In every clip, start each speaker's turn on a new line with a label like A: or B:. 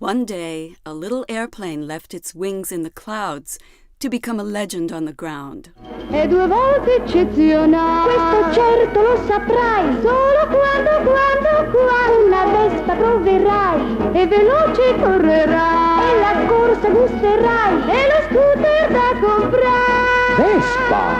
A: One day, a little airplane left its wings in the clouds to become a legend on the ground.
B: È due volte eccezionale, questo certo lo saprai, solo quando una Vespa troverai, e veloce correrai, e la corsa gusterai, e lo scooter da comprare.
C: Vespa!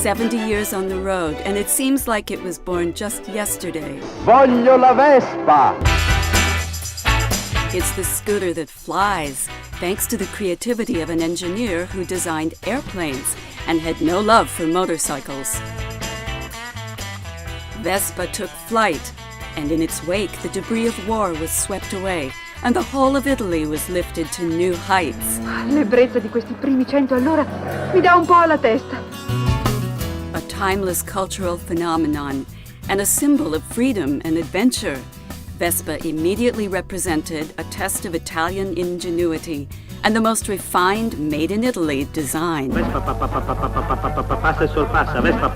A: 70 years on the road, and it seems like it was born just yesterday.
C: Voglio la Vespa!
A: It's the scooter that flies, thanks to the creativity of an engineer who designed airplanes and had no love for motorcycles. Vespa took flight, and in its wake the debris of war was swept away, and the whole of Italy was lifted to new heights.
B: L'ebbrezza di questi primi 100 all'ora mi dà un po' alla testa.
A: A timeless cultural phenomenon and a symbol of freedom and adventure. Vespa immediately represented a test of Italian ingenuity and the most refined made-in-Italy design.
D: Vespa passa e sorpassa, Vespa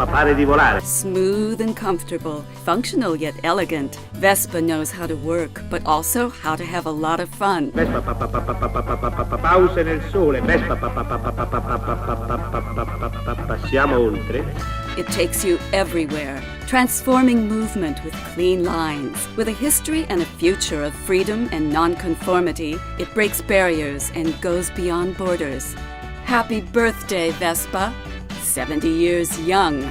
D: pare di volare.
A: Smooth and comfortable, functional yet elegant, Vespa knows how to work, but also how to have a lot of fun.
D: Vespa pause nel sole, Vespa passiamo oltre.
A: It takes you everywhere, transforming movement with clean lines. With a history and a future of freedom and nonconformity, it breaks barriers and goes beyond borders. Happy birthday, Vespa! 70 years young.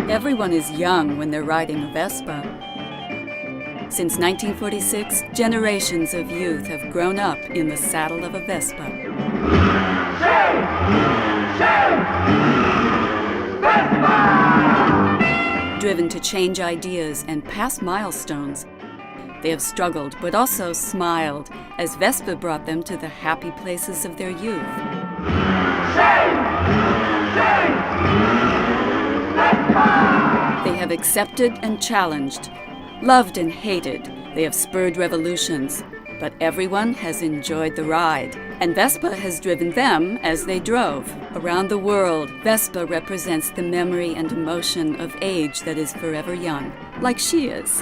A: Everyone is young when they're riding a Vespa. Since 1946, generations of youth have grown up in the saddle of a Vespa. Vespa! Driven to change ideas and pass milestones, they have struggled but also smiled as Vespa brought them to the happy places of their youth. They have accepted and challenged, loved and hated. They have spurred revolutions, but everyone has enjoyed the ride. And Vespa has driven them as they drove. Around the world, Vespa represents the memory and emotion of age that is forever young, like she is.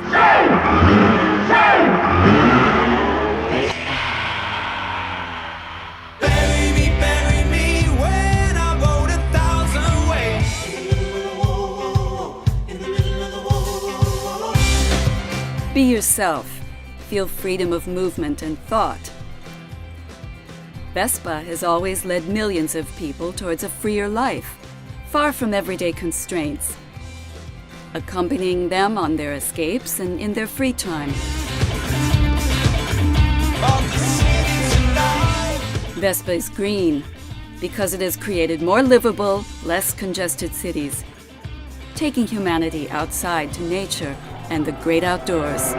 A: Be yourself. Feel freedom of movement and thought. Vespa has always led millions of people towards a freer life, far from everyday constraints, accompanying them on their escapes and in their free time. Vespa is green because it has created more livable, less congested cities, taking humanity outside to nature and the great outdoors.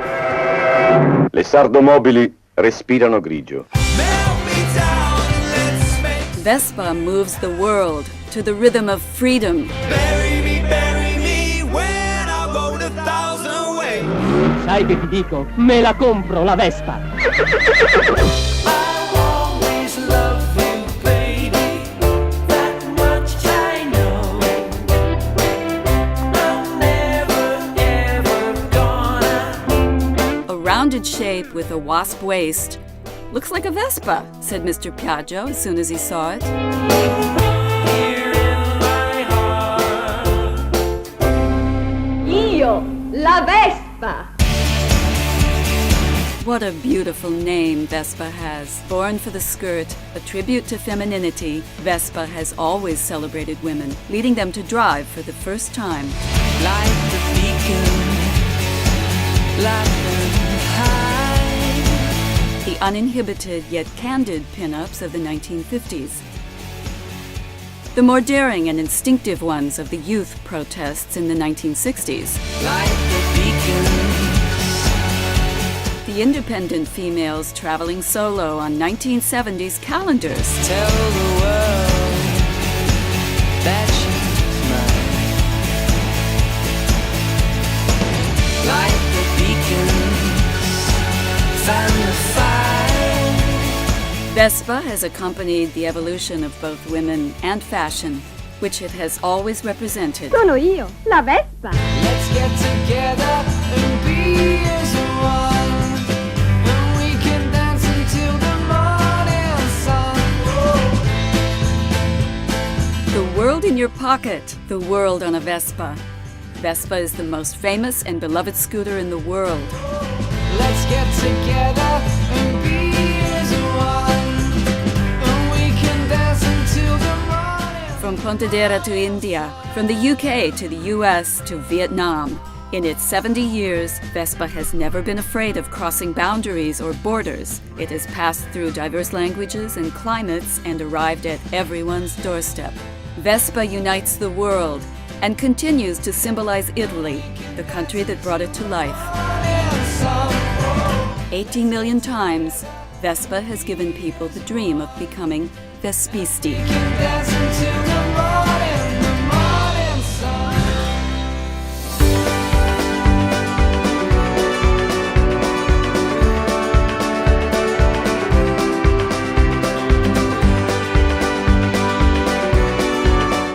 E: Le sardomobili respirano grigio.
A: Vespa moves the world to the rhythm of freedom.
F: Bury me when I go 1,000 ways.
G: Sai che ti dico? Me la compro la Vespa.
A: Rounded shape with a wasp waist. Looks like a Vespa, said Mr. Piaggio as soon as he saw it.
B: Io, la Vespa!
A: What a beautiful name Vespa has. Born for the skirt, a tribute to femininity, Vespa has always celebrated women, leading them to drive for the first time.
F: Like the beacon, like the
A: the uninhibited yet candid pin-ups of the 1950s. The more daring and instinctive ones of the youth protests in the 1960s.
F: Like the beacons.
A: The independent females traveling solo on 1970s calendars.
F: Tell the world that she's mine.
A: Vespa has accompanied the evolution of both women and fashion, which it has always represented.
B: Sono io, la Vespa.
F: Let's get together and be as one. And we can dance until the morning sun.
A: The world in your pocket, the world on a Vespa. Vespa is the most famous and beloved scooter in the world.
F: Let's get together and be as one. And we can dance until the morning.
A: From Pontedera to India, from the UK to the US to Vietnam. In its 70 years, Vespa has never been afraid of crossing boundaries or borders. It has passed through diverse languages and climates and arrived at everyone's doorstep. Vespa unites the world and continues to symbolize Italy, the country that brought it to life. 18 million times, Vespa has given people the dream of becoming Vespisti.
F: Dance until the morning sun.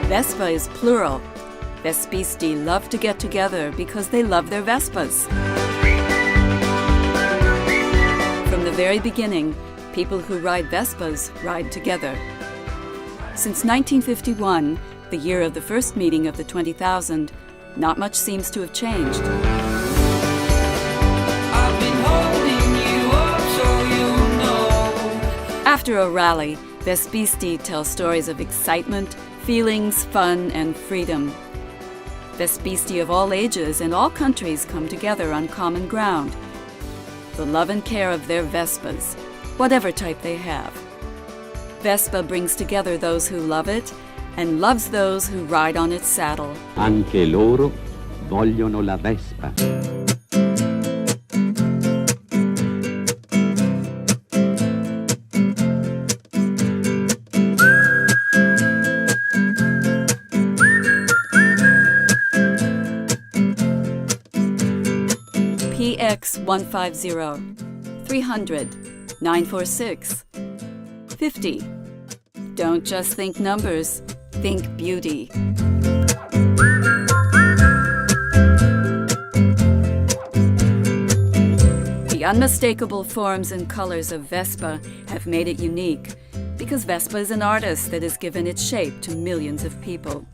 A: Vespa is plural. Vespisti love to get together because they love their Vespas. From the very beginning, people who ride Vespas ride together. Since 1951, the year of the first meeting of the 20,000, not much seems to have changed.
F: I've been holding you up so you know.
A: After a rally, Vespisti tell stories of excitement, feelings, fun, and freedom. Vespisti of all ages and all countries come together on common ground. The love and care of their Vespas, whatever type they have. Vespa brings together those who love it and loves those who ride on its saddle.
H: Anche loro vogliono la Vespa.
A: PX 150 300 946 50. Don't just think numbers, think beauty. The unmistakable forms and colors of Vespa have made it unique because Vespa is an artist that has given its shape to millions of people.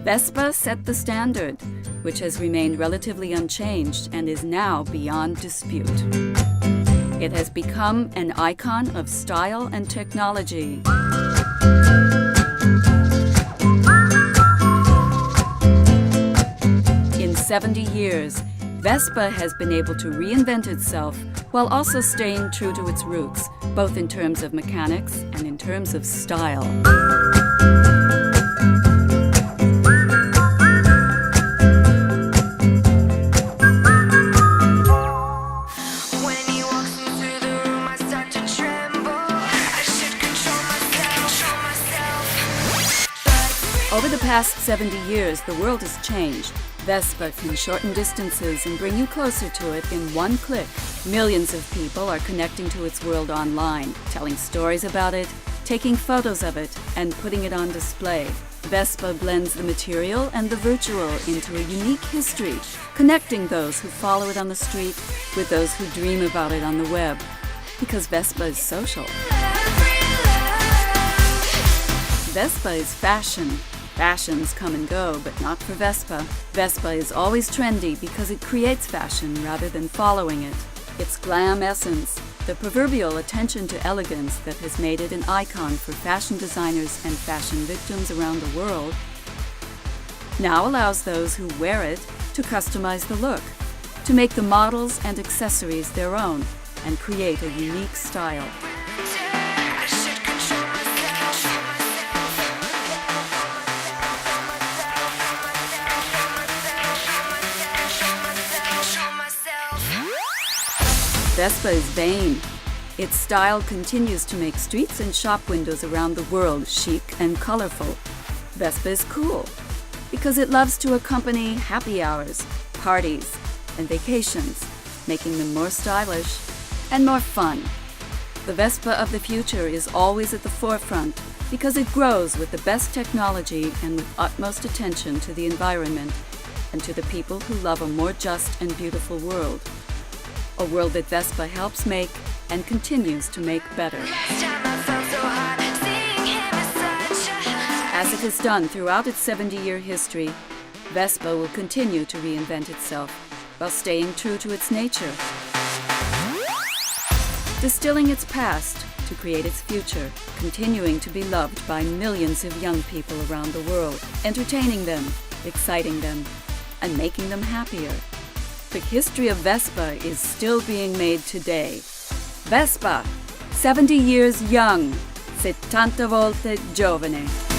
A: Vespa set the standard, which has remained relatively unchanged and is now beyond dispute. It has become an icon of style and technology. In 70 years, Vespa has been able to reinvent itself while also staying true to its roots, both in terms of mechanics and in terms of style. Over the past 70 years, the world has changed. Vespa can shorten distances and bring you closer to it in one click. Millions of people are connecting to its world online, telling stories about it, taking photos of it, and putting it on display. Vespa blends the material and the virtual into a unique history, connecting those who follow it on the street with those who dream about it on the web. Because Vespa is social. Vespa is fashion. Fashions come and go, but not for Vespa. Vespa is always trendy because it creates fashion rather than following it. Its glam essence, the proverbial attention to elegance that has made it an icon for fashion designers and fashion victims around the world, now allows those who wear it to customize the look, to make the models and accessories their own, and create a unique style. Vespa is vain. Its style continues to make streets and shop windows around the world chic and colorful. Vespa is cool because it loves to accompany happy hours, parties, and vacations, making them more stylish and more fun. The Vespa of the future is always at the forefront because it grows with the best technology and with utmost attention to the environment and to the people who love a more just and beautiful world. A world that Vespa helps make and continues to make better. As it has done throughout its 70-year history, Vespa will continue to reinvent itself while staying true to its nature, distilling its past to create its future, continuing to be loved by millions of young people around the world, entertaining them, exciting them, and making them happier. The history of Vespa is still being made today. Vespa, 70 years young, 70 volte giovane.